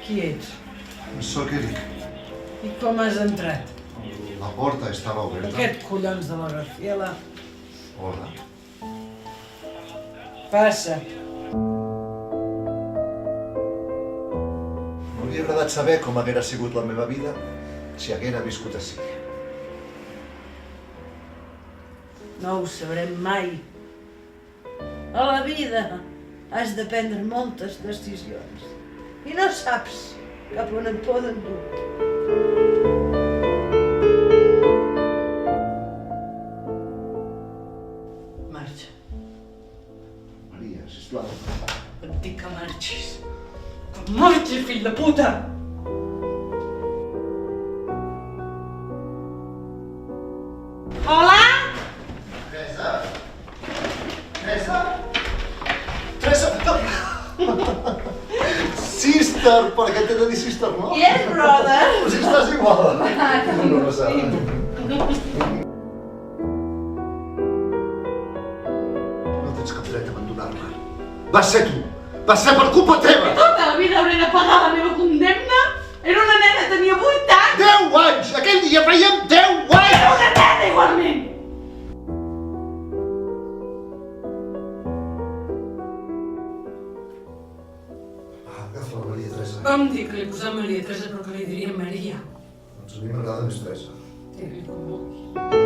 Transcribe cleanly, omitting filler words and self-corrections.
Qui ets? Sóc Eric. I com has entrat? La porta estava oberta. Aquest collons de la Graciela. Hola. Passa. M'hauria agradat saber com haguera sigut la meva vida si haguera viscut ací. No ho sabrem mai. A la vida has de prendre moltes decisions i no saps cap on et poden dur. Marxa. Maria, sisplau. Et dic que marxis. Que marxis, fill de puta! Hola? Teresa? Teresa? Teresa! Sister! Per què t'he de dir sister, no? Yes, brother! Però si estàs igual. No passa res. No tens cap dret a abandonar-me. Vas ser tu! Va ser per culpa teva! Tota la vida hauré de pagar la meva condemna? Era una nena, tenia 8 anys! 10 anys! Aquell dia fèiem 10 anys! Era una nena, igualment! Agafa la Maria Teresa. Vam dir que li posava Maria Teresa, però que li diria Maria. Doncs a mi m'agrada més Teresa. Digui com vulguis.